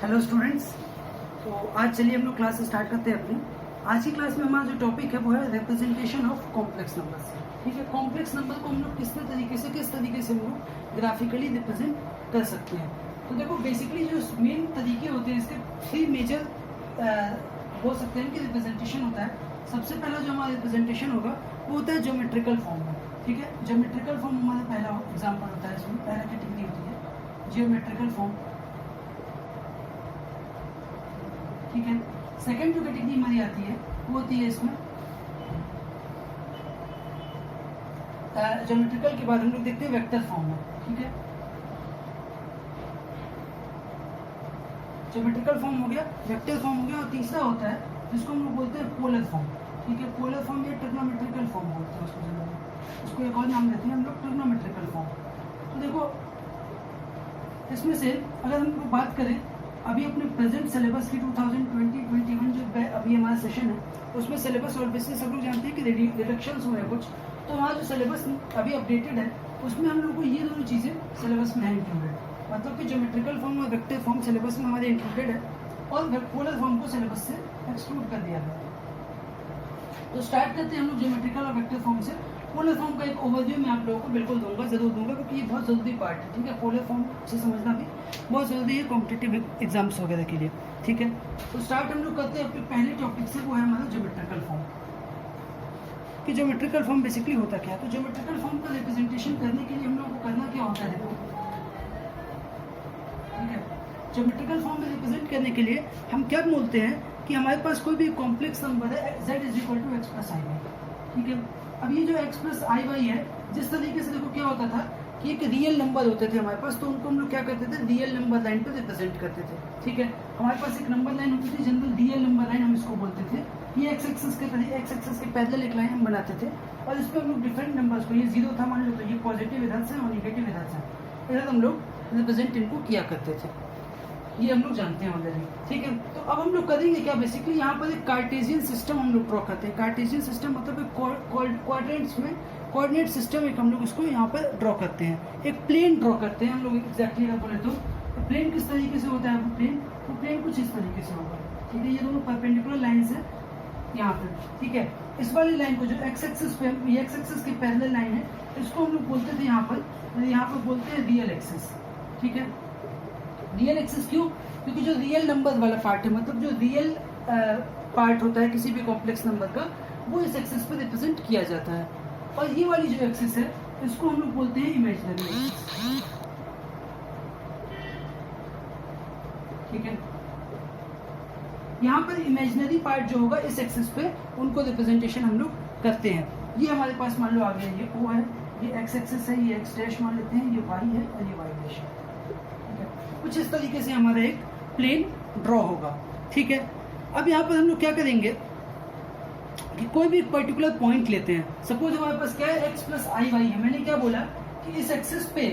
Hello students. तो आज चलिए हम लोग क्लास स्टार्ट करते हैं अपनी। आज की क्लास में हमारा जो टॉपिक है वो है रिप्रेजेंटेशन ऑफ कॉम्प्लेक्स नंबर्स। ठीक है, कॉम्प्लेक्स नंबर को हम लोग किस तरीके से हम लोग ग्राफिकली रिप्रेजेंट कर सकते हैं। तो देखो बेसिकली जो मेन तरीके होते हैं इसके थ्री मेजर हो सकते हैं कि रिप्रेजेंटेशन होता है। सबसे पहला जो हमारा रिप्रेजेंटेशन होगा वो होता है ज्योमेट्रिकल फॉर्म में। ठीक है, ज्योमेट्रिकल फॉर्म हमारा पहला एग्जाम्पल होता है, इसमें पहला कैटेगरी होती है ज्योमेट्रिकल फॉर्म। ठीक है, सेकंड जो कैटेगरी हमारी आती है वो होती है इसमें ज्योमेट्रिकल के बाद हम लोग देखते हैं वेक्टर फॉर्म में। ठीक है, ज्योमेट्रिकल फॉर्म हो गया, वेक्टर फॉर्म हो गया, और तीसरा होता है जिसको हम लोग बोलते हैं पोलर फॉर्म। ठीक है, पोलर फॉर्म या ट्रिग्नोमेट्रिकल फॉर्म बोलते हैं उसको जनरली, उसको एक और नाम देते हैं हम लोग ट्रिग्नोमेट्रिकल फॉर्म। तो देखो इसमें से अगर हम लोग बात करें अभी अपने प्रेजेंट सिलेबस की 2020-21 जो अभी हमारा सेशन है उसमें सिलेबस और बेसिस सब लोग जानते हैं कि रिडक्शंस हुए हैं कुछ। तो हमारा जो सिलेबस अभी अपडेटेड है उसमें हम लोग को ये दोनों चीज़ें सिलेबस में है इंक्लूडेड, मतलब कि ज्योमेट्रिकल फॉर्म और वेक्टर फॉर्म सिलेबस में हमारे इंक्लूडेड है और पोलर फॉर्म को सिलेबस से एक्सक्लूड कर दिया गया। तो स्टार्ट करते हैं हम लोग ज्योमेट्रिकल और वेक्टर फॉर्म से। पोलर फॉर्म का एक ओवरव्यू मैं आप लोगों को बिल्कुल दूंगा, जरूर दूंगा, क्योंकि ये बहुत जरूरी पार्ट है। ठीक है, पोलर फॉर्म से समझना भी बहुत जरूरी है कॉम्पिटिटिव एग्जाम्स वगैरह के लिए। ठीक है, तो स्टार्ट हम लोग करते हैं अपने पहले टॉपिक से, वो है हमारा ज्योमेट्रिकल फॉर्म। कि ज्योमेट्रिकल फॉर्म बेसिकली होता क्या है। तो ज्योमेट्रिकल फॉर्म का रिप्रेजेंटेशन करने के लिए हम लोग को करना क्या होता है, देखो। ठीक है, ज्योमेट्रिकल फॉर्म में रिप्रेजेंट करने के लिए हम क्या बोलते हैं कि हमारे पास कोई भी कॉम्प्लेक्स नंबर है z = x + i। ठीक है, अब ये जो x + i है, जिस तरीके से देखो क्या होता था कि एक रियल नंबर होते थे हमारे पास, तो उनको हम लोग क्या करते थे, रियल नंबर लाइन पे रिप्रेजेंट करते थे। ठीक है, हमारे पास एक नंबर लाइन होती थी जनरल रियल नंबर लाइन हम इसको बोलते थे। ये एक्स एक्सिस के पैरेलल एक लाइन हम बनाते थे और इस पर हम लोग डिफरेंट नंबर्स को, ये 0 था मान लो तो ये पॉजिटिव इधर से और निगेटिव इधर से, इधर हम लोग रिप्रेजेंट इनको किया करते थे। ये हम लोग जानते हैं ऑलरेडी। ठीक है, तो अब हम लोग करेंगे क्या, बेसिकली यहाँ पर एक कार्टेशियन सिस्टम हम लोग ड्रॉ करते हैं। कार्टेशियन सिस्टम मतलब क्वाड्रेंट्स में कोऑर्डिनेट सिस्टम एक हम लोग इसको यहाँ पर ड्रॉ करते हैं, एक प्लेन ड्रॉ करते हैं हम लोग एग्जैक्टली अगर बोले तो प्लेन किस तरीके से होता है वो प्लेन कुछ इस तरीके से होगा। ठीक है, ये दोनों परपेंडिकुलर लाइन्स है यहाँ पर। ठीक है, इस वाली लाइन को जो एक्स एक्सिस पे, ये एक्स एक्सिस की पैरेलल लाइन है, इसको हम लोग बोलते थे यहाँ पर बोलते हैं रियल एक्सिस। ठीक है, रियल एक्सिस क्यों, क्योंकि जो रियल नंबर वाला पार्ट है, मतलब जो रियल पार्ट होता है किसी भी कॉम्प्लेक्स नंबर का, वो इस एक्सिस पे रिप्रेजेंट किया जाता है। और ये वाली जो एक्सिस है इसको हम लोग बोलते हैं इमेजिनरी एक्सिस। ठीक है, यहाँ पर इमेजिनरी पार्ट जो होगा इस एक्सिस पे उनको रिप्रेजेंटेशन हम लोग करते हैं। ये हमारे पास मान लो आ गया, ये O है, ये एक्स एक्सिस है, ये एक्स डैश मान लेते हैं, ये वाई है और ये वाई डैश है। कुछ इस तरीके से हमारा एक प्लेन ड्रॉ होगा। ठीक है, अब यहाँ पर हम लोग क्या करेंगे कि कोई भी पर्टिकुलर पॉइंट लेते हैं। सपोज हमारे पास क्या है, x + i y है। मैंने क्या बोला कि इस एक्सिस पे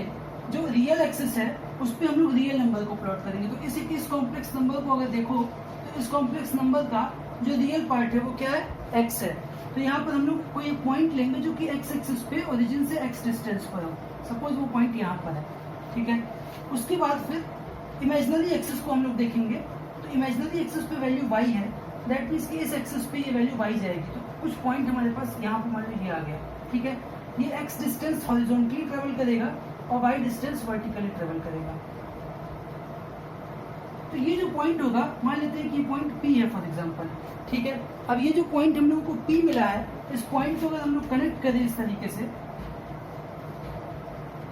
जो रियल एक्सिस है उस पे हम लोग रियल नंबर को प्लॉट करेंगे। तो इस कॉम्प्लेक्स नंबर को अगर देखो तो इस कॉम्प्लेक्स नंबर का जो रियल पार्ट है वो क्या है, x है। तो यहाँ पर हम लोग कोई पॉइंट लेंगे जो कि x एक्सिस पे ओरिजिन से x डिस्टेंस पर हो। सपोज वो पॉइंट यहाँ पर है। ठीक है, उसके बाद फिर इमेजिनरी एक्सिस को हम लोग देखेंगे। तो इमेजिनरी एक्सिस पे वैल्यू y है, दैट मीन्स कि इस एक्सिस पे ये वैल्यू y जाएगी। तो कुछ पॉइंट हमारे पास यहाँ पे मान लो ये आ गया। ठीक है, ये x डिस्टेंस हॉरिजॉन्टली ट्रेवल करेगा और y डिस्टेंस वर्टिकली ट्रेवल करेगा। तो ये जो पॉइंट होगा, मान लेते हैं कि ये पॉइंट P है फॉर एग्जांपल। ठीक है, अब ये जो पॉइंट हम लोगों को P मिला है, इस पॉइंट को अगर हम लोग कनेक्ट करें इस तरीके से,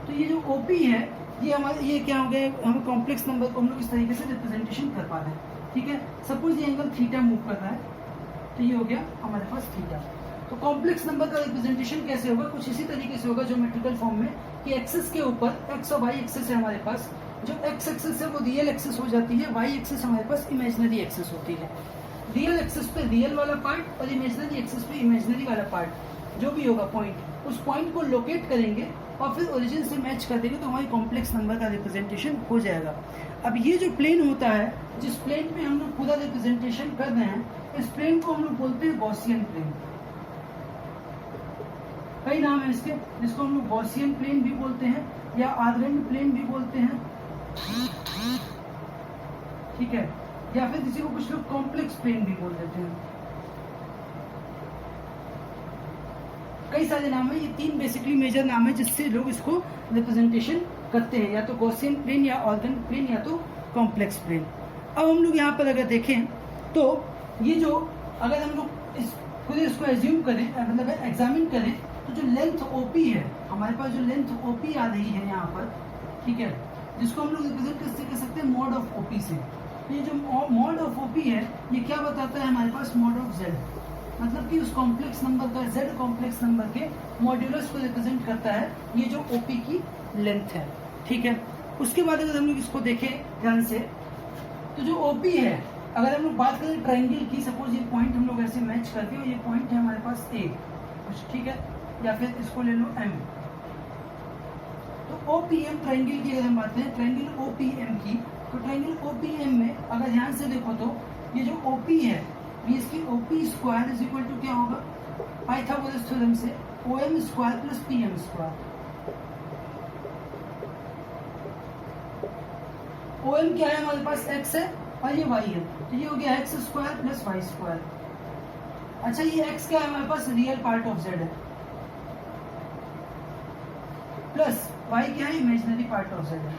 तो ये जो OP है ये हमारे, ये क्या हो गया, हमें कॉम्प्लेक्स नंबर को हम लोग इस तरीके से रिप्रेजेंटेशन कर पा रहे हैं। ठीक है, सपोज ये एंगल थीटा मूव कर रहा है, तो ये हो गया हमारे पास थीटा। तो कॉम्प्लेक्स नंबर का रिप्रेजेंटेशन कैसे होगा, कुछ इसी तरीके से होगा ज्योमेट्रिकल फॉर्म में कि एक्सिस के ऊपर x और y एक्सिस है हमारे पास, जो x एक्सिस है वो रियल एक्सिस हो जाती है, y एक्सिस हमारे पास इमेजिनरी एक्सिस होती है। रियल एक्सिस पे रियल वाला पार्ट और इमेजिनरी एक्सिस पे इमेजिनरी वाला पार्ट जो भी होगा पॉइंट, उस पॉइंट को लोकेट करेंगे और फिर ओरिजिन से मैच कर देंगे तो हमारी कॉम्प्लेक्स नंबर का रिप्रेजेंटेशन हो जाएगा। अब ये जो प्लेन होता है, जिस प्लेन पे हम लोग पूरा रिप्रेजेंटेशन कर रहे हैं, इस प्लेन को हम लोग बोलते हैं गॉसियन प्लेन। कई नाम है इसके, जिसको हम लोग गॉसियन प्लेन भी बोलते हैं या आर्गेंड प्लेन भी बोलते हैं। ठीक है, या फिर किसी को कुछ लोग कॉम्प्लेक्स प्लेन भी बोल देते हैं। कई सारे नाम है, ये 3 बेसिकली मेजर नाम है जिससे लोग इसको रिप्रेजेंटेशन करते हैं, या तो गॉसियन प्लेन या ऑर्गन प्लेन या तो कॉम्प्लेक्स प्लेन। अब हम लोग यहाँ पर अगर देखें तो ये जो अगर हम लोग खुद इसको एज्यूम करें, मतलब एग्जामिन करें, तो जो लेंथ ओपी है हमारे पास, जो लेंथ ओपी आ रही है यहाँ पर, ठीक है, जिसको हम लोग रिप्रेजेंट कैसे कर सकते हैं, मॉड ऑफ ओपी से। ये जो मॉड ऑफ ओपी है ये क्या बताता है हमारे पास, मॉड ऑफ जेड, मतलब कि उस कॉम्प्लेक्स नंबर का, जेड कॉम्प्लेक्स नंबर के मॉड्यूलस को रिप्रेजेंट करता है ये जो ओपी की लेंथ है, ठीक है। उसके बाद अगर हम लोग इसको देखें ध्यान से, तो जो ओपी है, अगर हम लोग बात करें ट्रायंगल की, सपोज ये पॉइंट हम लोग ऐसे मैच करते हैं, ये पॉइंट है हमारे पास ए, ठीक है, या फिर इसको ले लो एम। तो ओपीएम ट्रायंगल की अगर हम बात करें, ट्रायंगल ओपीएम की, तो ट्रायंगल ओपीएम में अगर ध्यान से देखो तो ये जो ओपी है, ये इसकी OP square is equal to क्या होगा, पाइथागोरस थ्योरम से OM square plus PM square. OM क्या है हमारे पास, एक्स है और ये वाई है, तो ये हो गया x square plus y square. अच्छा, ये एक्स क्या है हमारे पास, रियल पार्ट ऑफ जेड है, प्लस वाई क्या है, इमेजिनरी पार्ट ऑफ जेड है,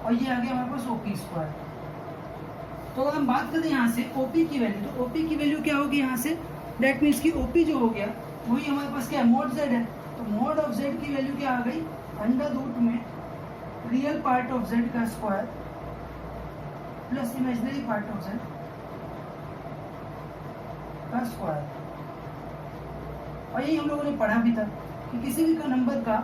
और ये आ गया हमारे पास ओपी स्क्वायर। तो अगर हम बात करें यहाँ से ओपी की वैल्यू, तो ओपी की वैल्यू क्या होगी यहाँ से, दैट मीन्स की ओपी जो हो गया वही हमारे पास क्या है, मॉड जेड है, तो मॉड ऑफ जेड की वैल्यू क्या आ गई, अंडर रूट में रियल पार्ट ऑफ जेड का square plus imaginary part of Z का स्क्वायर। और यही हम लोगों ने पढ़ा भी था कि किसी भी का नंबर का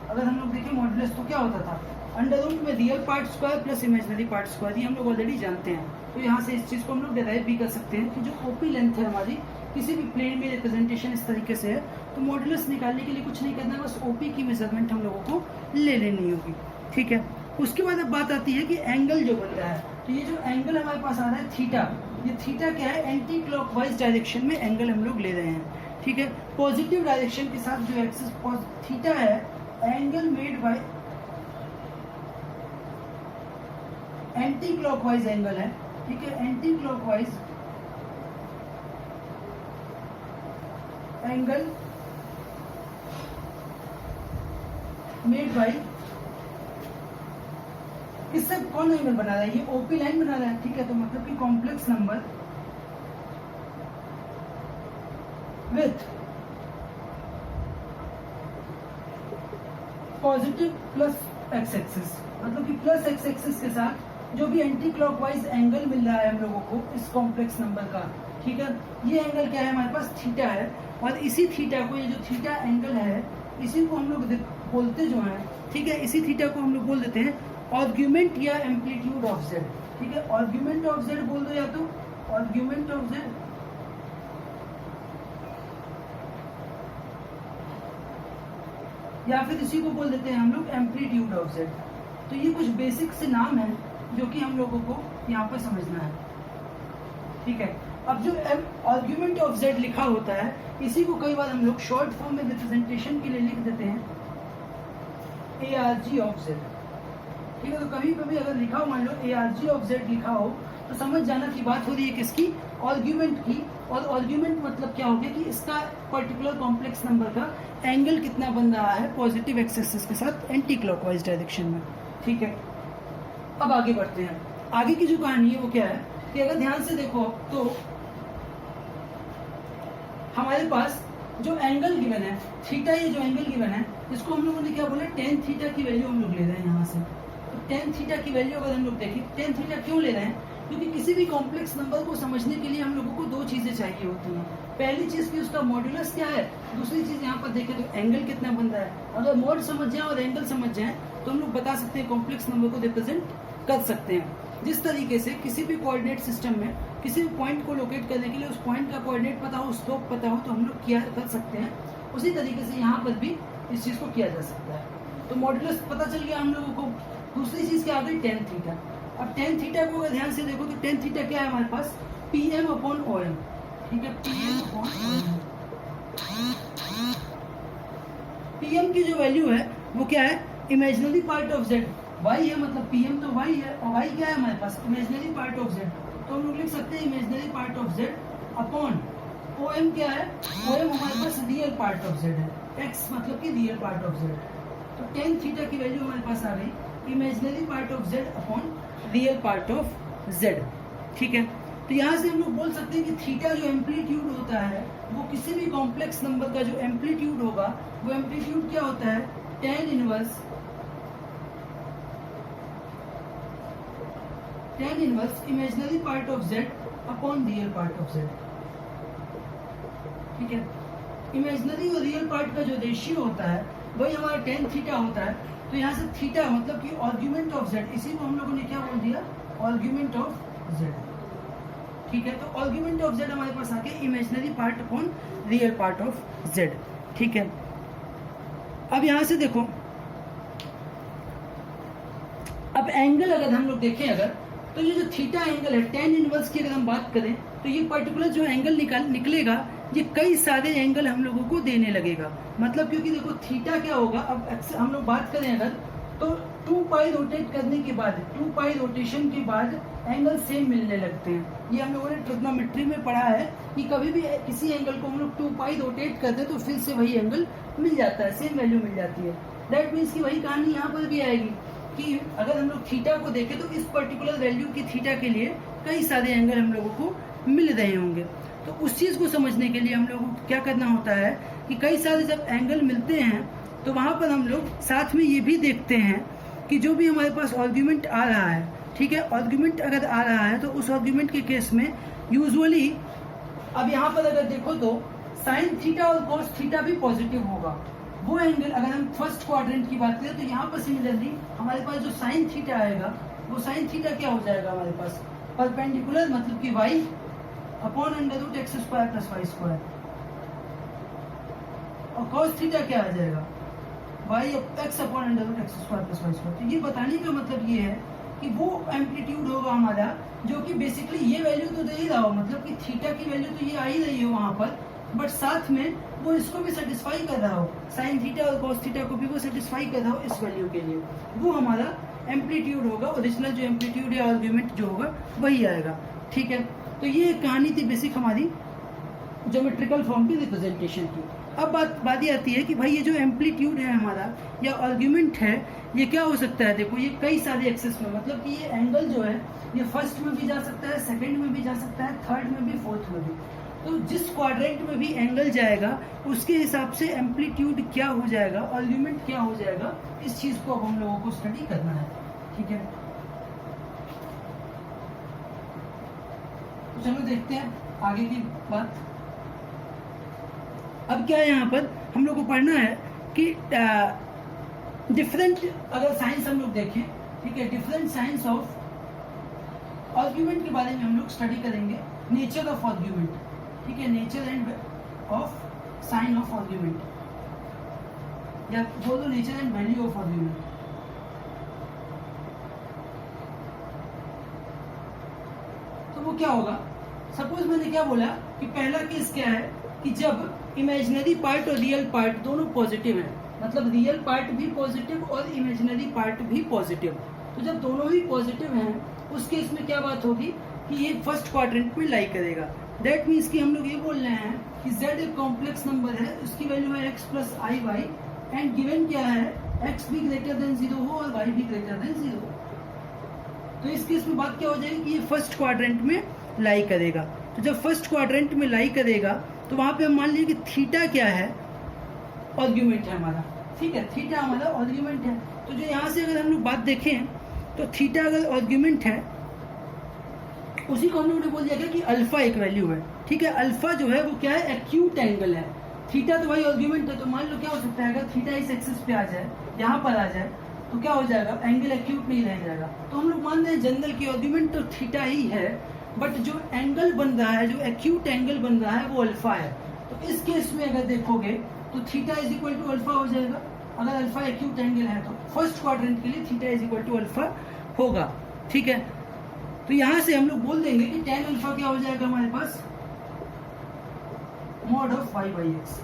अगर हम लोग देखें मॉडुलस तो क्या होता था, अंडर रूट में real part square plus imaginary part square, ये हम लोग ऑलरेडी जानते हैं। तो यहाँ से इस चीज़ को हम लोग डिराइव भी कर सकते हैं कि जो ओपी लेंथ है हमारी, किसी भी प्लेन में रिप्रेजेंटेशन इस तरीके से है, तो मॉडुलस निकालने के लिए कुछ नहीं करना है, बस ओपी की मेजरमेंट हम लोगों को ले लेनी होगी, ठीक है। उसके बाद अब बात आती है कि एंगल जो बन रहा है, तो ये जो एंगल हमारे पास आ रहा है थीटा, ये थीटा क्या है, एंटी क्लॉकवाइज डायरेक्शन में एंगल हम लोग ले रहे हैं, ठीक है। पॉजिटिव डायरेक्शन के साथ जो एक्सिस थीटा है, angle made by anti clockwise angle है, ठीक है, anti clockwise angle made by, इससे कौन एंगल बना रहा है, ये ओपी लाइन बना रहा है, ठीक है। तो मतलब कि complex number with positive plus x axis, मतलब कि प्लस एक्स एक्सिस के साथ जो भी एंटी क्लॉकवाइज एंगल मिल रहा है हम लोगों को इस कॉम्प्लेक्स नंबर का, ठीक है, ये एंगल क्या है हमारे पास, थीटा है। और इसी थीटा को, ये जो थीटा एंगल है, इसी को हम लोग बोलते जो है, ठीक है, इसी थीटा को हम लोग बोल देते हैं आर्ग्यूमेंट या एम्पलीट्यूड ऑफ जेड, ठीक है। आर्ग्यूमेंट ऑफ जेड बोल दो, या तो आर्ग्यूमेंट ऑफ जेड या फिर इसी को बोल देते हैं हम लोग एम्पलीट्यूड ऑफ जेड। तो ये कुछ बेसिक से नाम है जो कि हम लोगों को यहाँ पर समझना है, ठीक है। अब जो आर्ग्यूमेंट ऑफ जेड लिखा होता है, इसी को कई बार हम लोग शॉर्ट फॉर्म में रिप्रेजेंटेशन के लिए लिख देते हैं ARG ऑफ जेड, ठीक है। तो कभी कभी अगर लिखा हो, मान लो ARG ऑफ जेड लिखा हो, तो समझ जाना की बात हो रही है किसकी, आर्ग्यूमेंट की। और आर्ग्यूमेंट मतलब क्या हो गया कि इसका पर्टिकुलर कॉम्प्लेक्स नंबर का एंगल कितना बन रहा है पॉजिटिव एक्स एक्सिस के साथ एंटी क्लॉकवाइज डायरेक्शन में, ठीक है। अब आगे बढ़ते हैं। आगे की जो कहानी है वो क्या है कि अगर ध्यान से देखो तो हमारे पास जो एंगल गिवन है थीटा, ये जो एंगल गिवन है इसको हम लोगों ने क्या बोला, टेन थीटा की वैल्यू हम लोग ले रहे हैं यहाँ से। तो टेन थीटा की वैल्यू अगर हम लोग देखें, टेन थीटा क्यों ले रहे हैं, क्योंकि किसी भी कॉम्प्लेक्स नंबर को समझने के लिए हम लोगों को दो चीजें चाहिए होती हैं। पहली चीज की उसका मॉड्यूलस क्या है, दूसरी चीज यहाँ पर देखें तो एंगल कितना बन रहा है। अगर मॉड समझ जाए और एंगल समझ जाए तो हम लोग बता सकते हैं कॉम्प्लेक्स नंबर को रिप्रेजेंट कर सकते हैं। जिस तरीके से किसी भी कोऑर्डिनेट सिस्टम में किसी भी पॉइंट को लोकेट करने के लिए उस पॉइंट का कोऑर्डिनेट पता हो, स्लोप पता हो, तो हम लोग किया कर सकते हैं, उसी तरीके से यहाँ पर भी इस चीज को किया जा सकता है। तो मॉड्यूलस पता चल गया हम लोगों को। दूसरी चीज क्या आ गई, टेन थीटा। अब टेन थीटा को अगर ध्यान से देखो तो टेन थीटा क्या है हमारे पास, PM अपॉन OM, ठीक है, PM अपॉन OM। PM की जो वैल्यू है वो क्या है, imaginary part of z, y है मतलब पीएम तो वाई है, और वाई क्या है हमारे पास, इमेजिनरी पार्ट ऑफ जेड। तो हम लोग लिख सकते हैं imaginary part of z upon O M क्या है, ओ एम हमारे पास रियल पार्ट ऑफ जेड है, एक्स मतलब कि रियल पार्ट ऑफ जेड। तो टेन थीटा की वैल्यू हमारे पास आ गई imaginary part of z upon real part of z. ठीक है, तो यहाँ से हम लोग बोल सकते हैं कि थीटा जो एम्पलीट्यूड होता है वो किसी भी कॉम्प्लेक्स नंबर का जो एम्पलीट्यूड होगा वो एम्पलीट्यूड क्या होता है, tan inverse imaginary part of z upon real part of z. ठीक है, इमेजिनरी और रियल पार्ट का जो रेशियो होता है वही हमारा टेन थीटा होता है। तो यहाँ से थीटा मतलब कि आर्ग्यूमेंट ऑफ जेड, इसी को हम लोगों ने क्या बोल दिया, आर्ग्यूमेंट ऑफ जेड। ठीक है, तो आर्ग्यूमेंट ऑफ जेड हमारे पास आके imaginary part upon real part of z. ठीक है, अब यहाँ से देखो, अब एंगल अगर हम लोग देखें अगर, तो ये जो थीटा एंगल है टेन इनवर्स की अगर हम बात करें तो ये पर्टिकुलर जो एंगल निकलेगा ये कई सारे एंगल हम लोगों को देने लगेगा। मतलब क्योंकि देखो थीटा क्या होगा, अब हम लोग बात करें अगर तो 2 पाई रोटेट करने के बाद, 2 पाई रोटेशन के बाद एंगल सेम मिलने लगते हैं। ये हम लोगों ने ट्रिग्नोमेट्री में पढ़ा है कि कभी भी किसी एंगल को हम लोग 2 पाई रोटेट करते हैं तो फिर से वही एंगल मिल जाता है, सेम वैल्यू मिल जाती है। दैट मीन्स कि वही कहानी यहाँ पर भी आएगी कि अगर हम लोग थीटा को देखें तो इस पर्टिकुलर वैल्यू की थीटा के लिए कई सारे एंगल हम लोगों को मिल रहे होंगे। तो उस चीज़ को समझने के लिए हम लोगों को क्या करना होता है कि कई सारे जब एंगल मिलते हैं तो वहाँ पर हम लोग साथ में ये भी देखते हैं कि जो भी हमारे पास आर्ग्यूमेंट आ रहा है, ठीक है, आर्ग्यूमेंट अगर आ रहा है तो उस आर्ग्यूमेंट के केस में यूजुअली, अब यहाँ पर अगर देखो तो साइन थीटा और कॉस थीटा भी पॉजिटिव होगा। वो एंगल अगर हम फर्स्ट क्वाड्रेंट की बात करें तो यहाँ पर सिमिलरली हमारे पास जो साइन थीटा आएगा वो साइन थीटा क्या हो जाएगा हमारे पास, परपेंडिकुलर मतलब कि y upon under root x square plus y square, और cos थीटा क्या आ जाएगा, y x upon under root x square plus y square. तो ये बताने का मतलब ये है कि वो एम्पलीट्यूड होगा हमारा जो कि बेसिकली ये वैल्यू तो दे ही रहा हो, मतलब कि थीटा की वैल्यू तो ये आ ही रही हो वहां पर, बट साथ में वो इसको भी सेटिस्फाई कर रहा हो, साइन थीटा और कॉस थीटा को भी वो सेटिस्फाई कर रहा हो इस वैल्यू के लिए, वो हमारा एम्पलीट्यूड होगा। ओरिजिनल जो एम्पलीट्यूड या आर्ग्यूमेंट जो होगा वही आएगा। ठीक है, तो ये कहानी थी बेसिक हमारी ज्योमेट्रिकल फॉर्म की रिप्रेजेंटेशन की। अब बात ये आती है कि भाई ये जो एम्पलीट्यूड है हमारा या आर्ग्यूमेंट है ये क्या हो सकता है, देखो ये कई सारे एक्सेस में, मतलब कि ये एंगल जो है ये फर्स्ट में भी जा सकता है, सेकंड में भी जा सकता है, थर्ड में भी, फोर्थ में भी। तो जिस क्वाड्रेंट में भी एंगल जाएगा उसके हिसाब से एम्पलीट्यूड क्या हो जाएगा, आर्ग्यूमेंट क्या हो जाएगा, इस चीज को अब हम लोगों को स्टडी करना है। ठीक है, तो चलो देखते हैं आगे की बात। अब क्या है यहाँ पर हम लोग को पढ़ना है कि डिफरेंट अगर साइंस हम लोग देखें, ठीक है, डिफरेंट साइंस ऑफ आर्ग्यूमेंट के बारे में हम लोग स्टडी करेंगे, नेचर ऑफ आर्ग्यूमेंट, ठीक है, nature end of sine of argument, या बोलो nature and value of argument. तो वो क्या होगा, सपोज मैंने क्या बोला कि पहला केस क्या है कि जब इमेजिनरी पार्ट और रियल पार्ट दोनों पॉजिटिव है, मतलब रियल पार्ट भी पॉजिटिव और इमेजिनरी पार्ट भी पॉजिटिव, तो जब दोनों ही पॉजिटिव हैं उस केस में क्या बात होगी कि ये फर्स्ट क्वाड्रेंट में लाई करेगा। दैट मीन्स कि हम लोग ये बोल रहे हैं कि z एक कॉम्प्लेक्स नंबर है, उसकी वैल्यू है x plus i y, and given क्या है x भी ग्रेटर देन 0 हो और y भी ग्रेटर देन 0। तो इस केस में बात क्या हो जाएगी कि ये फर्स्ट क्वाड्रेंट में लाई करेगा। तो जब फर्स्ट क्वाड्रेंट में लाई करेगा तो वहां पे हम मान लीजिए कि थीटा क्या है, आर्ग्यूमेंट है हमारा, ठीक है, थीटा हमारा आर्ग्यूमेंट है। तो जो यहाँ से अगर हम लोग बात देखें तो थीटा अगर आर्ग्यूमेंट है उसी को हम लोगों ने बोल दिया कि अल्फा एक वैल्यू है, ठीक है, अल्फा जो है वो क्या है, एक्यूट एंगल है। थीटा तो भाई आर्ग्यूमेंट है, तो मान लो क्या हो सकता है अगर थीटा इस एक्सिस पे आ जाए, यहाँ पर आ जाए, तो क्या हो जाएगा, एंगल एक्यूट नहीं रह जाएगा। तो हम लोग मान रहे हैं जनरल की आर्ग्यूमेंट तो थीटा ही है, बट जो एंगल बन रहा है, जो एक्यूट एंगल बन रहा है वो अल्फा है। तो इस केस में अगर देखोगे तो theta is equal to alpha हो जाएगा। अगर अल्फा एक्यूट एंगल है तो फर्स्ट क्वाड्रेंट के लिए theta is equal to alpha होगा। ठीक है, तो यहां से हम लोग बोल देंगे कि tan अल्फा क्या हो जाएगा हमारे पास, mod of y by x.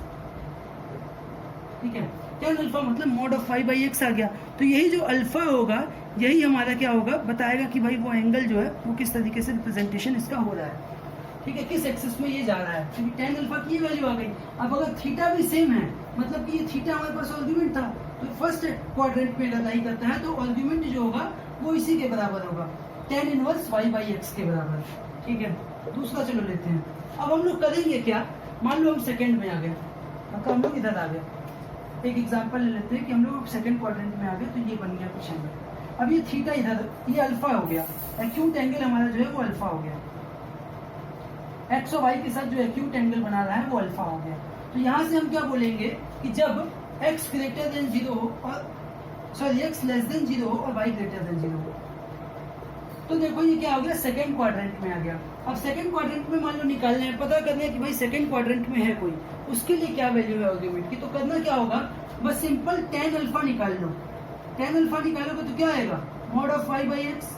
ठीक है, tan अल्फा मतलब mod of y by x आ गया। तो यही जो अल्फा होगा यही हमारा क्या होगा, बताएगा कि भाई वो एंगल जो है वो किस तरीके से रिप्रेजेंटेशन इसका हो रहा है, ठीक है, किस एक्सिस में ये जा रहा है, क्योंकि tan अल्फा की वैल्यू आ गई। अब अगर थीटा भी सेम है, मतलब कि ये थीटा हमारे पास आर्गुमेंट था, तो फर्स्ट क्वाड्रेंट में लगाई करता है तो आर्गुमेंट जो होगा वो इसी के बराबर होगा, tan इनवर्स y/x के बराबर, ठीक है। दूसरा चलो लेते हैं। अब हम लोग करेंगे क्या, मान लो हम सेकंड में आ गए, मतलब हम लोग इधर आ गए, एक एग्जांपल ले लेते हैं कि हम लोग सेकंड क्वाड्रेंट में आ गए, तो ये बन गया कुछ एंगल। अब ये थीटा इधर, ये अल्फा हो गया, एक्यूट एंगल हमारा जो है वो अल्फा हो गया, एक्स और वाई के साथ जो एक्यूट एंगल बना रहा है वो अल्फा हो गया। तो यहाँ से हम क्या बोलेंगे कि जब x ग्रेटर देन 0 हो और सॉरी x लेस देन 0 हो और y ग्रेटर देन 0 हो, तो देखो ये क्या हो गया, सेकंड क्वाड्रेंट में आ गया। अब सेकंड क्वाड्रेंट में मान लो निकालना है, पता करना है कि भाई सेकंड क्वाड्रेंट में है कोई, उसके लिए क्या वैल्यू है आर्गुमेंट की, तो करना क्या होगा, बस सिंपल tan अल्फा निकाल लो। tan अल्फा निकालोगे तो क्या आएगा, मॉड ऑफ y/x,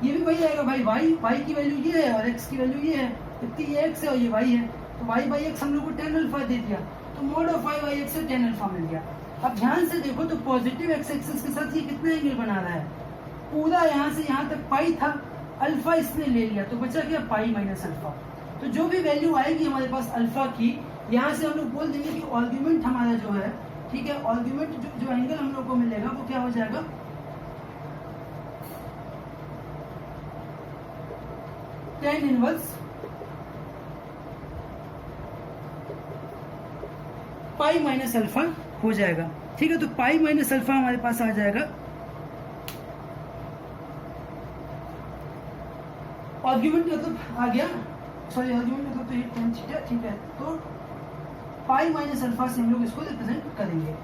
ये भी वही आएगा भाई, y की वैल्यू ये है और x की वैल्यू ये है, इतनी ये x है और ये y है, तो y/x हम लोग को tan अल्फा दे दिया, तो मॉड ऑफ y/x से tan अल्फा मिल गया। अब ध्यान से देखो तो पॉजिटिव x एक्सिस के साथ ये कितना एंगल बना रहा है, पूरा यहाँ से यहाँ तक पाई था, अल्फा इसने ले लिया तो बचा क्या पाई माइनस अल्फा। तो जो भी वैल्यू आएगी हमारे पास अल्फा की, यहाँ से हम लोग बोल देंगे कि आर्गुमेंट हमारा जो है, ठीक है, आर्गुमेंट जो एंगल हम लोग को मिलेगा वो क्या हो जाएगा, tan inverse pi minus alpha हो जाएगा, ठीक है। तो पाई माइनस अल्फा हमारे पास आ जाएगा, आर्गुमेंट मतलब आ गया, सॉरी आर्गुमेंट मतलब तो ये tan थीटा, ठीक है, तो पाई माइनस अल्फा से हम लोग इसको रिप्रेजेंट करेंगे।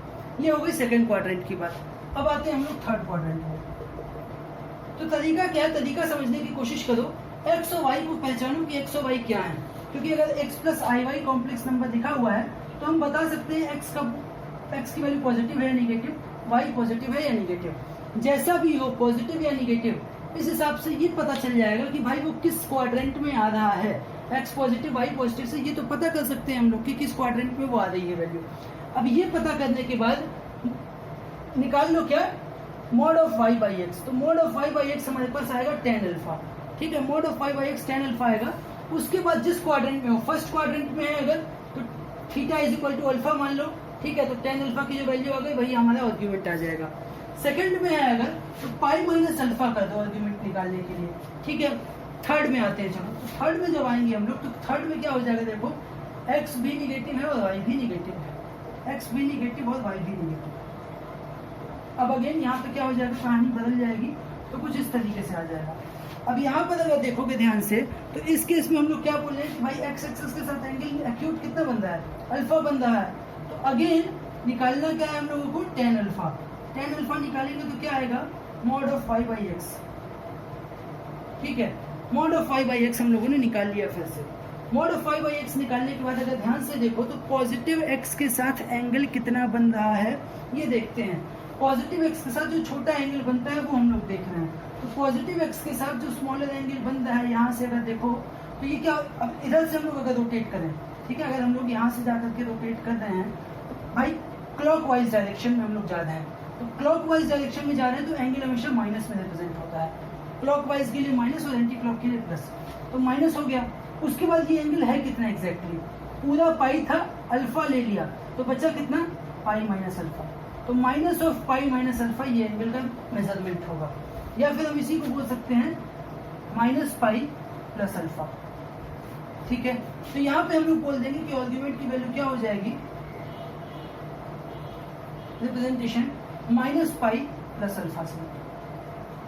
ये हो गई सेकंड क्वाड्रेंट की बात। अब आते हैं हम लोग थर्ड क्वाड्रेंट में। तो तरीका क्या है, तरीका समझने की कोशिश करो, एक्स और वाई को पहचानो कि एक्स और वाई क्या है, क्योंकि अगर x plus i Y complex number लिखा हुआ है तो हम बता सकते हैं x की वैल्यू पॉजिटिव है या निगेटिव, y पॉजिटिव है या निगेटिव, जैसा भी हो पॉजिटिव या निगेटिव, इस हिसाब से ये पता चल जाएगा कि भाई वो किस क्वाड्रेंट में आ रहा है। x पॉजिटिव y पॉजिटिव से ये तो पता कर सकते हैं हम लोग कि किस क्वाड्रेंट में वो आ रही है वैल्यू। अब ये पता करने के बाद निकाल लो क्या, मॉड ऑफ y/x, तो मॉड ऑफ y/x हमारे पास आएगा tan अल्फा, ठीक है, mod of y/x tan alpha आएगा। उसके बाद जिस क्वाड्रेंट में हो, फर्स्ट क्वाड्रेंट में है अगर तो theta is equal to alpha मान लो, ठीक है, तो tan अल्फा की जो वैल्यू आ गई वही हमारा आर्गुमेंट आ जाएगा। सेकंड में है अगर तो पाई माइनस अल्फा कर दो आर्गुमेंट निकालने के लिए, ठीक है। थर्ड में आते हैं, चलो तो थर्ड में जब आएंगे हम लोग तो थर्ड में क्या हो जाएगा, देखो x भी निगेटिव है और y भी निगेटिव है, x भी निगेटिव और y भी निगेटिव। अब अगेन यहाँ पे क्या हो जाएगा, कहानी बदल जाएगी, तो कुछ इस तरीके से आ जाएगा। अब यहाँ पर अगर देखोगे ध्यान से तो इस केस में हम लोग क्या बोल रहे हैं कि भाई x एक्सिस के साथ एंगल एक्यूट कितना बन रहा है, अल्फा बन रहा है, तो अगेन निकालना क्या है हम लोगों को, tan अल्फा। tan अल्फा निकालेंगे तो क्या आएगा, मॉड ऑफ y/x, ठीक है, मॉड ऑफ y/x हम लोगों ने निकाल लिया। फिर से मॉड ऑफ y/x निकालने के बाद अगर ध्यान से देखो तो पॉजिटिव x के साथ एंगल कितना बन रहा है ये देखते हैं। पॉजिटिव x के साथ जो छोटा एंगल बनता है वो हम लोग देख रहे हैं, तो पॉजिटिव x के साथ जो स्मॉलर एंगल बन रहा है, यहाँ से अगर देखो तो ये क्या, अब इधर से हम लोग अगर रोटेट करें, ठीक है, अगर हम लोग यहाँ से जाकर के रोटेट कर रहे हैं तो भाई क्लॉकवाइज डायरेक्शन में हम लोग जा रहे हैं, तो क्लॉकवाइज डायरेक्शन में जा रहे हैं तो एंगल हमेशा माइनस में रिप्रेजेंट होता है, क्लॉकवाइज के लिए माइनस और एंटी क्लॉक के लिए प्लस, तो माइनस हो गया। उसके बाद ये एंगल है कितना एग्जैक्टली, पूरा पाई था, अल्फा ले लिया तो बचा कितना, पाई माइनस अल्फा, तो minus of pi minus alpha ये एंगल का मेजरमेंट होगा, या फिर हम इसी को बोल सकते हैं माइनस पाई प्लस अल्फा, ठीक है। तो यहाँ पे हम लोग बोल देंगे कि आर्गुमेंट की वैल्यू क्या हो जाएगी, representation minus pi plus alpha से,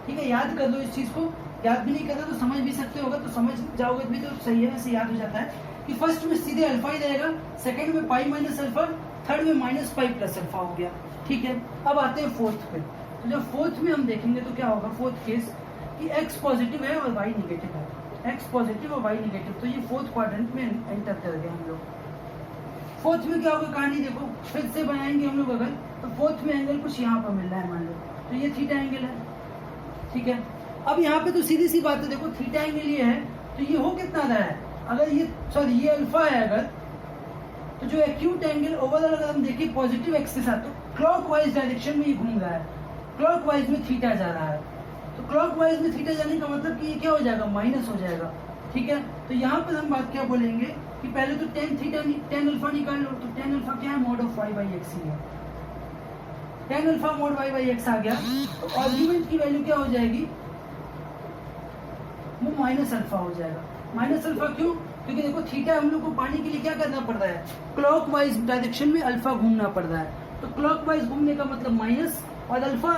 ठीक है। याद कर लो इस चीज को, याद भी नहीं करना तो समझ भी सकते होगा, तो समझ जाओगे भी तो सही है, वैसे याद हो जाता है कि फर्स्ट में सीधे अल्फा ही रहेगा, सेकंड में पाई माइनस अल्फा, थर्ड में माइनस पाई प्लस अल्फा हो गया, ठीक है। अब आते हैं फोर्थ पे, तो जब फोर्थ में हम देखेंगे तो क्या होगा, फोर्थ केस कि x पॉजिटिव है और y निगेटिव है, x पॉजिटिव और y निगेटिव, तो ये फोर्थ क्वाड्रेंट में एंटर कर गए हम लोग। फोर्थ में क्या होगा, कहानी देखो फिर से बनाएंगे हम लोग अगर, तो फोर्थ में एंगल कुछ यहाँ पर मिल रहा है मान लो, तो ये थीटा एंगल है, ठीक है। अब यहाँ पे तो सीधी सी बात है, देखो थीटा एंगल ये है तो ये हो कितना रहा है, अगर ये सॉरी ये अल्फा है अगर, तो जो एक्यूट एंगल ओवरऑल अगर हम देखें पॉजिटिव एक्स के साथ तो क्लॉकवाइज डायरेक्शन में ये घूम रहा है, क्लॉकवाइज में थीटा जा रहा है, तो क्लॉकवाइज में थीटा जाने का मतलब कि ये क्या हो जाएगा, माइनस हो जाएगा। ठीक है, तो यहाँ पर हम बात क्या बोलेंगे कि पहले तो टेन अल्फा निकाल लो, तो टेन अल्फा क्या है, mod of y by x ही है। Tan alpha mod y by x आ गया, तो आर्ग्यूमेंट की वैल्यू क्या हो जाएगी, वो माइनस अल्फा हो जाएगा। माइनस अल्फा क्यों, क्योंकि देखो थीटा हम लोग को पाने के लिए क्या करना पड़ रहा है, क्लॉकवाइज डायरेक्शन में अल्फा घूमना पड़ रहा है, तो क्लॉकवाइज घूमने का मतलब माइनस, और अल्फा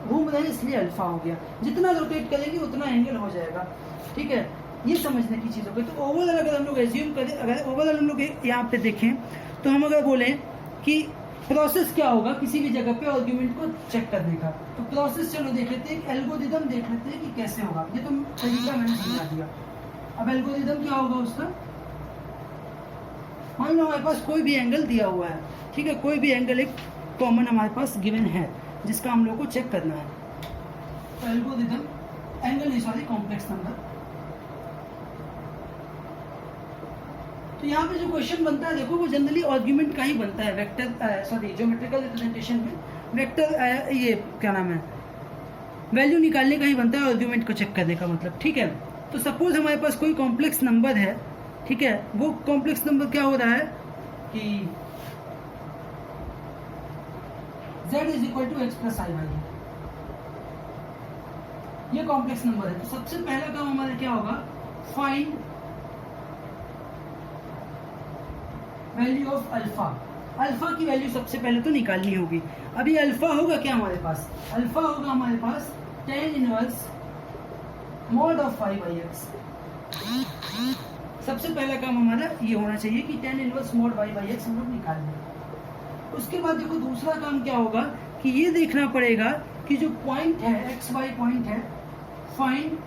घूम रहे हैं इसलिए अल्फा हो गया। जितना रोटेट करेंगे उतना एंगल हो जाएगा। ठीक है, ये समझने की चीज़ हो गई। तो ओवरऑल अगर हम लोग एज्यूम करें, अगर ओवरऑल हम लोग यहाँ पे देखें, तो हम अगर बोलें कि प्रोसेस क्या होगा किसी भी जगह पे आर्ग्यूमेंट को चेक करने का, तो प्रोसेस चलो देख लेते हैं, एल्गोरिथम देख लेते हैं कि कैसे होगा। ये तो तरीका मैंने समझा दिया। अब एल्गोरिथम क्या होगा उसका, मान लो हमारे पास कोई भी एंगल दिया हुआ है, ठीक है, कोई भी एंगल एक कॉमन हमारे पास गिवन है जिसका हम लोग को चेक करना है। तो एल्गोरिथम एंगल नहीं, सॉरी, कॉम्प्लेक्स नंबर। तो यहाँ पे जो क्वेश्चन बनता है देखो, वो जनरली आर्ग्यूमेंट का ही बनता है, वेक्टर सॉरी ज्योमेट्रिकल रिप्रेजेंटेशन में वेक्टर ये क्या नाम है, वैल्यू निकालने का ही बनता है, आर्ग्यूमेंट को चेक करने का मतलब। ठीक है, तो सपोज हमारे पास कोई कॉम्प्लेक्स नंबर है, ठीक है, वो कॉम्प्लेक्स नंबर क्या हो रहा है कि z is equal to x plus i y, ये कॉम्प्लेक्स नंबर है। तो सबसे पहला काम हमारा क्या होगा, find value of alpha. Alpha की वैल्यू सबसे पहले तो निकालनी होगी। अभी अल्फा होगा क्या हमारे पास, अल्फा होगा हमारे पास tan inverse mod of five by x. सबसे पहला काम हमारा ये होना चाहिए कि tan inverse mod y by x हम लोग निकाल लें। उसके बाद देखो दूसरा काम क्या होगा कि ये देखना पड़ेगा कि जो पॉइंट है एक्स वाई पॉइंट है, find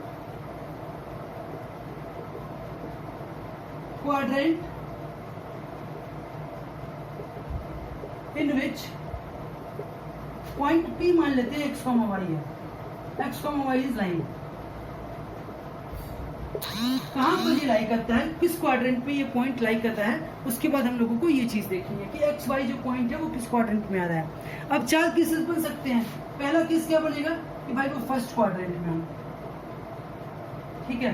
quadrant in which point P मान लेते हैं x, y है, x, y इज लाइन। कहां पर ये लाई करता है, किस क्वाड्रेंट पे ये पॉइंट लाई करता है, उसके बाद हम लोगों को ये चीज देखनी है कि एक्स वाई जो पॉइंट है वो किस क्वाड्रेंट में आ रहा है। अब चार केसेस बन सकते हैं। पहला केस क्या बनेगा कि भाई वो फर्स्ट क्वाड्रेंट में हो, ठीक है।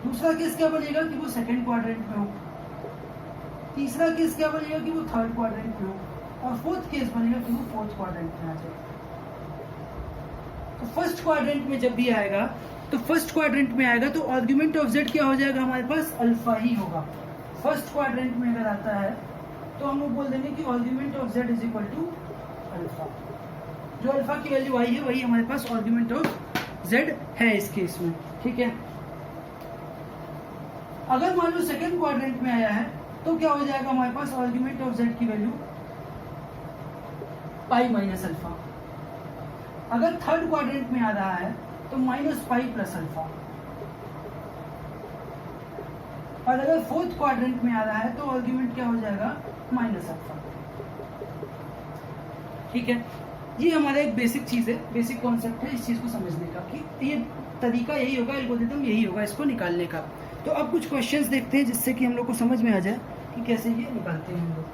दूसरा केस क्या बनेगा कि वो सेकंड क्वाड्रेंट में हो। तीसरा केस क्या बनेगा कि वो थर्ड क्वाड्रेंट में हो। और फोर्थ केस बनेगा कि वो फोर्थ क्वाड्रेंट में आ जाए। तो फर्स्ट क्वाड्रेंट में जब भी आएगा, तो फर्स्ट क्वाड्रेंट में आएगा तो आर्ग्यूमेंट ऑफ जेड क्या हो जाएगा हमारे पास, अल्फा ही होगा। फर्स्ट क्वाड्रेंट में अगर आता है तो हम लोग बोल देंगे कि argument of z is equal to alpha. जो अल्फा की वैल्यू आई है वही हमारे पास आर्ग्यूमेंट ऑफ जेड है इस केस में, ठीक है। अगर मान लो सेकंड क्वाड्रेंट में आया है तो क्या हो जाएगा हमारे पास, आर्ग्यूमेंट ऑफ जेड की वैल्यू पाई माइनस अल्फा। अगर थर्ड क्वाड्रेंट में आ रहा है तो माइनस पाई प्लस अल्फा। और अगर फोर्थ क्वाड्रेंट में आ रहा है तो आर्ग्यूमेंट क्या हो जाएगा, माइनस अल्फा, ठीक है। ये हमारा एक बेसिक चीज है, बेसिक कॉन्सेप्ट है इस चीज को समझने का कि ये तरीका यही होगा, एल्गोरिथम यही होगा इसको निकालने का। तो अब कुछ क्वेश्चंस देखते हैं जिससे कि हम लोग को समझ में आ जाए कि कैसे ये निकालते हैं हम लोग।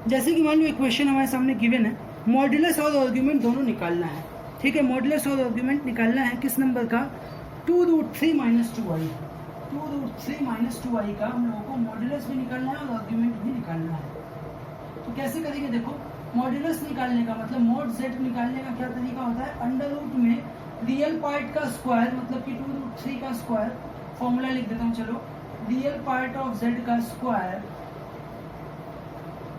जैसे कि मान लो एक क्वेश्चन हमारे सामने गिवन है, मॉड्यूलस और आर्ग्यूमेंट दोनों निकालना है, ठीक है। मॉड्यूलस और आर्ग्यूमेंट निकालना है किस नंबर का, 2√3 - 2i। 2√3 - 2i का हम लोगों को मॉड्यूलस भी निकालना है और आर्ग्यूमेंट भी निकालना है। तो कैसे करेंगे, देखो मॉड्यूलस निकालने का मतलब मॉड जेड निकालने का क्या तरीका होता है, अंडर रूट में रियल पार्ट का स्क्वायर, मतलब कि 2√3 का स्क्वायर, फॉर्मूला लिख देता हूँ चलो, रियल पार्ट ऑफ जेड का square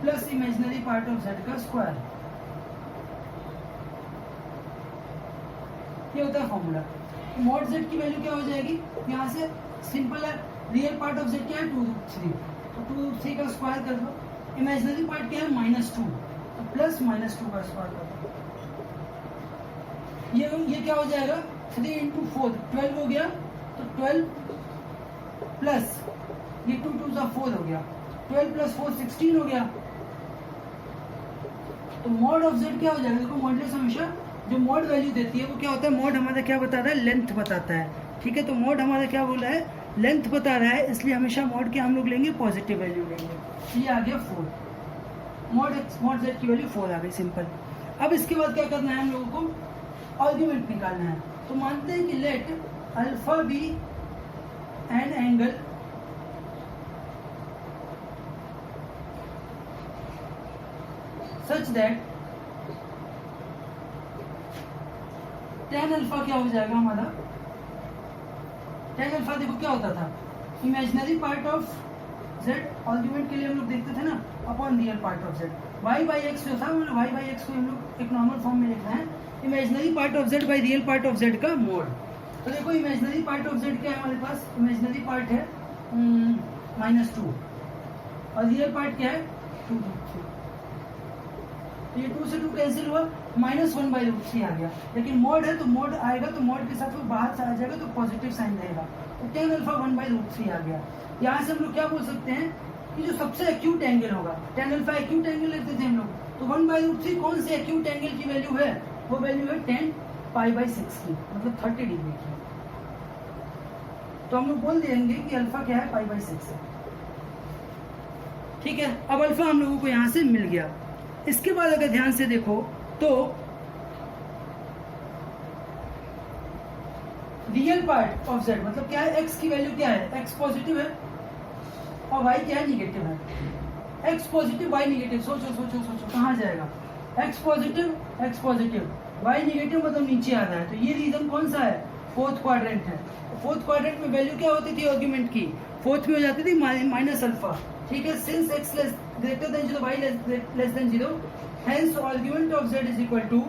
plus imaginary part of Z का स्क्वायर, ये होता है फॉर्मूला। मॉड जेड की वैल्यू क्या हो जाएगी, यहाँ से सिंपल है, रियल पार्ट ऑफ जेड क्या है 2√3, तो 2√3 का स्क्वायर कर दो। इमेजिनरी पार्ट क्या है -2, तो प्लस -2 का स्क्वायर कर दो। ये क्या हो जाएगा, 3 × 4 12 हो गया, तो 12 प्लस ये 2 2 4 हो गया, 12 + 4 16 हो गया। तो मॉड ऑफ जेड क्या हो जाएगा, देखो मॉडुलस हमेशा जो मॉड वैल्यू देती है वो क्या होता है, मॉड हमारा क्या बताता है, लेंथ बताता है, ठीक है। तो मॉड हमारा क्या बोला है, लेंथ बता रहा है, इसलिए हमेशा मॉड के हम लोग लेंगे पॉजिटिव वैल्यू लेंगे। ये आ गया 4, मॉड जेड की वैल्यू 4 आ गई, सिंपल। अब इसके बाद क्या करना है हम लोगों को, आर्ग्यूमेंट निकालना है। तो मानते हैं कि let alpha be an angle such that tan alpha क्या हो जाएगा हमारा, tan अल्फा देखो क्या होता था, imaginary part of z, argument के लिए हम लोग देखते थे ना, upon real part of z। y by x जो था, मतलब y बाई एक्स को हम लोग एक नॉर्मल फॉर्म में लिखना है, imaginary part of z by real part of z का मोड। तो देखो इमेजिनरी पार्ट ऑफ z क्या है हमारे पास, इमेजिनरी पार्ट है -2 और रियल पार्ट क्या है 2। तो ये 2 से 2 कैंसिल हुआ, -1/√3 आ गया। लेकिन मोड है तो मोड आएगा, तो मोड के साथ वो बाहर से आ जाएगा तो पॉजिटिव साइन रहेगा। तो tan अल्फा 1/√3 आ गया। यहाँ से हम लोग क्या बोल सकते हैं कि जो सबसे एक्यूट एंगल होगा, tan अल्फा एक्यूट एंगल लेते थे हम लोग, तो 1/√3 कौन से एक्यूट एंगल की वैल्यू है, वो वैल्यू है tan π/6 की, मतलब 30 डिग्री की। तो हम लोग बोल देंगे कि अल्फा क्या है, π/6 है। ठीक है, अब अल्फा हम लोगों को यहाँ से मिल गया। इसके बाद अगर ध्यान से देखो तो रियल पार्ट ऑफ z मतलब क्या है, x की वैल्यू क्या है, x पॉजिटिव है और y क्या है, निगेटिव है। x पॉजिटिव y निगेटिव, सोचो सोचो सोचो कहाँ जाएगा, x पॉजिटिव y निगेटिव, मतलब नीचे आ रहा है। तो ये रीजन कौन सा है, फोर्थ क्वाड्रेंट है। फोर्थ क्वाड्रेंट में वैल्यू क्या होती थी आर्ग्यूमेंट की, फोर्थ में हो जाती थी माइनस अल्फा। ठीक है, since x greater than 0 y less than 0, hence argument of z is equal to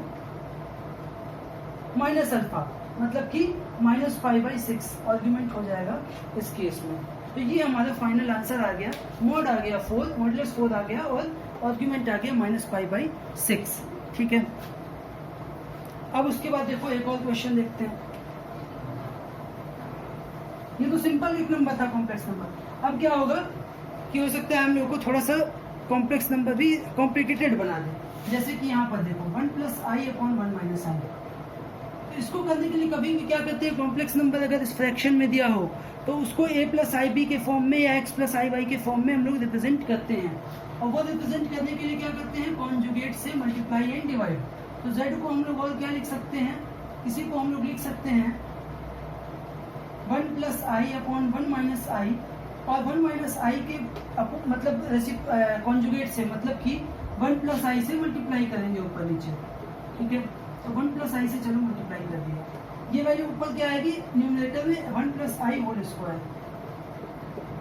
minus alpha, मतलब कि -π/6 आर्ग्यूमेंट हो जाएगा इस केस में। तो ये हमारा फाइनल आंसर आ गया, मोड आ गया 4, मॉडुलस 4 आ गया और आर्ग्यूमेंट आ गया -π/6। ठीक है, अब उसके बाद देखो एक और क्वेश्चन देखते हैं। ये तो सिंपल एक नंबर था, कॉम्प्लेक्स नंबर। अब क्या होगा कि हो सकता है हम लोग को थोड़ा सा कॉम्प्लेक्स नंबर भी कॉम्प्लिकेटेड बना दे, जैसे कि यहाँ पर देखो 1 + i अपॉन 1 - i। तो इसको करने के लिए कभी भी क्या करते हैं, कॉम्प्लेक्स नंबर अगर इस फ्रैक्शन में दिया हो तो उसको a + ib के फॉर्म में या x + iy के फॉर्म में हम लोग रिप्रेजेंट करते हैं। और वो रिप्रेजेंट करने के लिए क्या करते हैं, कॉन्जुगेट से मल्टीप्लाई एंड डिवाइड। तो z को हम लोग और क्या लिख सकते हैं, इसी को हम लोग लिख सकते हैं 1 + i अपॉन 1 - i, और 1 - i के मतलब कॉन्जुगेट से, मतलब कि 1 + i से मल्टीप्लाई करेंगे ऊपर नीचे। ठीक है, तो 1 + i से चलो मल्टीप्लाई कर दिया। ये वैल्यू ऊपर क्या आएगी, न्यूमरेटर में 1 + i होल स्क्वायर,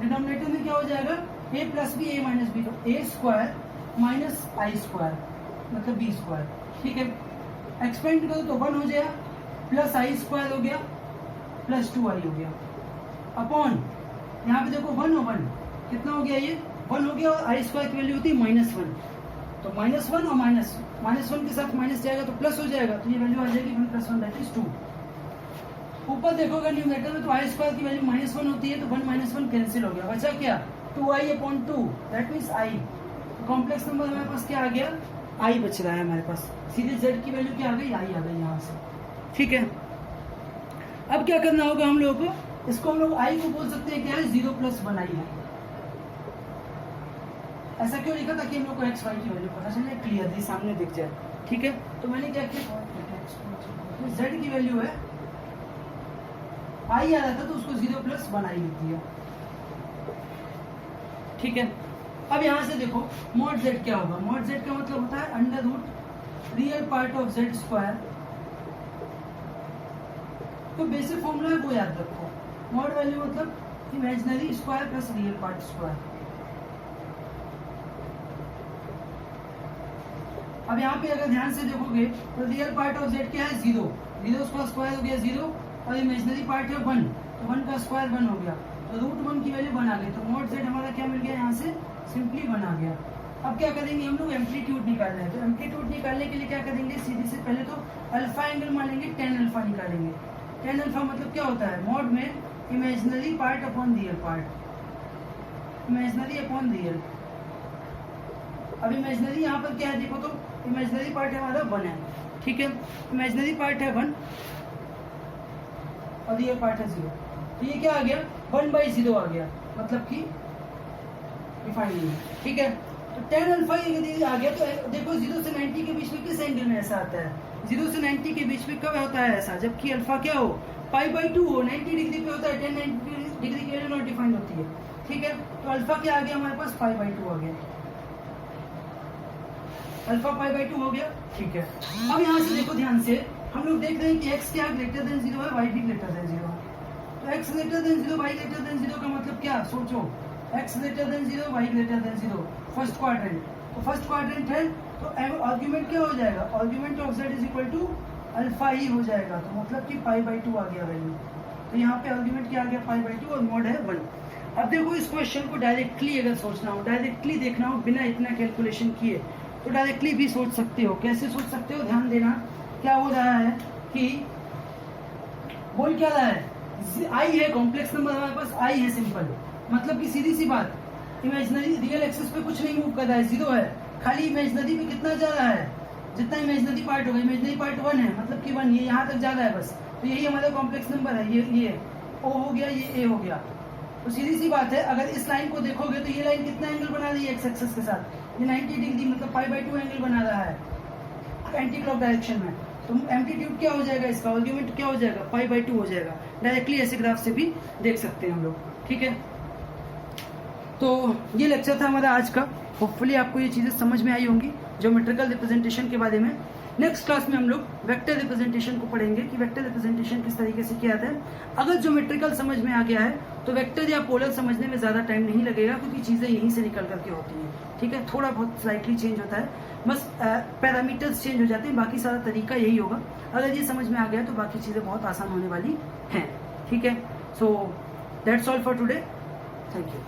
डिनोमिनेटर में क्या हो जाएगा a + b a - b, तो a square minus i square मतलब b स्क्वायर। ठीक है, एक्सपेंड करो तो 1 हो जाएगा, प्लस i स्क्वायर हो गया, प्लस 2i हो गया, अपॉन यहाँ पे देखो 1 और 1 कितना हो गया, ये 1 हो गया, और i स्क्वायर की वैल्यू होती है -1। तो -1 और -1 के साथ माइनस जाएगा तो प्लस हो जाएगा, तो ये वैल्यू आ जाएगी 1 + 1 दैट इज 2। ऊपर देखोगे न्यूमरेटर में तो i स्क्वायर की वैल्यू -1 होती है, तो 1 - 1 कैंसिल हो गया, बचा क्या 2i upon 2 that means i। तो कॉम्प्लेक्स नंबर हमारे पास क्या आ गया, i बच रहा है हमारे पास, सीधे z की वैल्यू क्या आ गई, i आ गई यहाँ से। ठीक है, अब क्या करना होगा हम लोगों को, इसको हम लोग i को बोल सकते हैं क्या है, 0 + 1i है। ऐसा क्यों लिखा, ताकि हम लोग को x y की वैल्यू पता चले, क्लियरली सामने दिख जाए। ठीक है, तो मैंने क्या किया, z की वैल्यू है i आ रहा था तो उसको 0 + 1i लिख दिया। ठीक है, अब यहाँ से देखो मॉड z क्या होगा, मॉड z का मतलब होता है under root real part of z square. तो बेसिक फॉर्मूला है वो याद रखो, मॉड वैल्यू मतलब imaginary square plus real part square. अब यहाँ पे अगर ध्यान से देखोगे तो रियल पार्ट ऑफ z क्या है, 0, 0 का स्क्वायर हो गया 0, और इमेजिनरी पार्ट है 1, तो 1 का स्क्वायर 1 हो गया, तो √1 की वैल्यू 1 आ गई। तो मॉड z हमारा क्या मिल गया, यहाँ से सिंपली 1 आ गया। अब क्या करेंगे हम लोग, एम्पलीट्यूड निकालना है। तो एम्पलीट्यूड निकालने के लिए क्या करेंगे, सीधे से पहले तो अल्फा एंगल मानेंगे, tan अल्फा निकालेंगे। tan अल्फा मतलब क्या होता है, मॉड में imaginary part upon real part, imaginary upon real. अब इमेजिनरी यहाँ पर क्या है देखो, तो इमेजिनरी पार्ट हमारा 1 है। ठीक है, इमेजिनरी पार्ट है 1 और रियल पार्ट है 0, तो ये क्या आ गया 1/0 आ गया, मतलब कि डिफाइन नहीं है, ठीक है। तो tan अल्फा यदि आ गया तो देखो 0 से 90 के बीच में किस एंगल में ऐसा आता है, 0 से 90 के बीच में कब होता है ऐसा, जबकि अल्फा क्या हो, π/2 हो, 90 डिग्री पे होता है, tan 90 डिग्री के लिए नॉट डिफाइंड होती है, ठीक है। तो अल्फा क्या आ गया हमारे पास, π/2 आ गया, अल्फा π/2 हो गया, ठीक है। अब यहाँ से देखो ध्यान से, हम लोग देख रहे हैं कि x क्या ग्रेटर देन 0 है, y भी ग्रेटर देन 0 है। तो x greater than 0, y greater than 0 का मतलब क्या, सोचो, x greater than 0, y greater than 0, first quadrant. तो फर्स्ट क्वाड्रेंट है तो आर्ग्यूमेंट क्या हो जाएगा, argument of z is equal to alpha ही हो जाएगा, तो मतलब कि π/2 आ गया वैल्यू। तो यहाँ पे आर्ग्यूमेंट क्या आ गया, π/2 और मॉड है 1। अब देखो इस क्वेश्चन को डायरेक्टली अगर सोचना हो, डायरेक्टली देखना हो बिना इतना कैलकुलेशन किए, तो डायरेक्टली भी सोच सकते हो। कैसे सोच सकते हो, ध्यान देना, क्या हो रहा है कि बोल क्या रहा है, आई है कॉम्प्लेक्स नंबर हमारे पास, आई है सिंपल, मतलब कि सीधी सी बात, इमेजिनरी रियल एक्सिस पे कुछ नहीं मूव कर रहा है, 0 है, खाली इमेजिनरी पे कितना जा रहा है, जितना इमेजिनरी पार्ट होगा, इमेजिनरी पार्ट 1 है, मतलब कि 1, ये यहाँ तक जा रहा है बस। तो यही हमारा कॉम्प्लेक्स नंबर है, ये ओ हो गया, ये ए हो गया। तो सीधी सी बात है, अगर इस लाइन को देखोगे तो ये लाइन कितना एंगल बना रही है एक्स एक्सिस के साथ, ये 90 डिग्री मतलब π/2 एंगल बना रहा है एंटी क्लॉक डायरेक्शन में। तो एम्पलीट्यूड क्या हो जाएगा, इसका आर्ग्यूमेंट क्या हो जाएगा, π/2 हो जाएगा। डायरेक्टली ऐसे ग्राफ से भी देख सकते हैं हम लोग, ठीक है। तो ये लेक्चर था हमारा आज का, होपफुली आपको ये चीज़ें समझ में आई होंगी ज्योमेट्रिकल रिप्रेजेंटेशन के बारे में। नेक्स्ट क्लास में हम लोग वेक्टर रिप्रेजेंटेशन को पढ़ेंगे कि वेक्टर रिप्रेजेंटेशन किस तरीके से किया जाता है। अगर ज्योमेट्रिकल समझ में आ गया है तो वेक्टर या पोलर समझने में ज़्यादा टाइम नहीं लगेगा, क्योंकि चीज़ें यहीं से निकल करके होती हैं, ठीक है। थोड़ा बहुत स्लाइटली चेंज होता है, बस पैरामीटर्स चेंज हो जाते हैं, बाकी सारा तरीका यही होगा। अगर ये समझ में आ गया तो बाकी चीज़ें बहुत आसान होने वाली हैं, ठीक है। So that's all for today, thank you.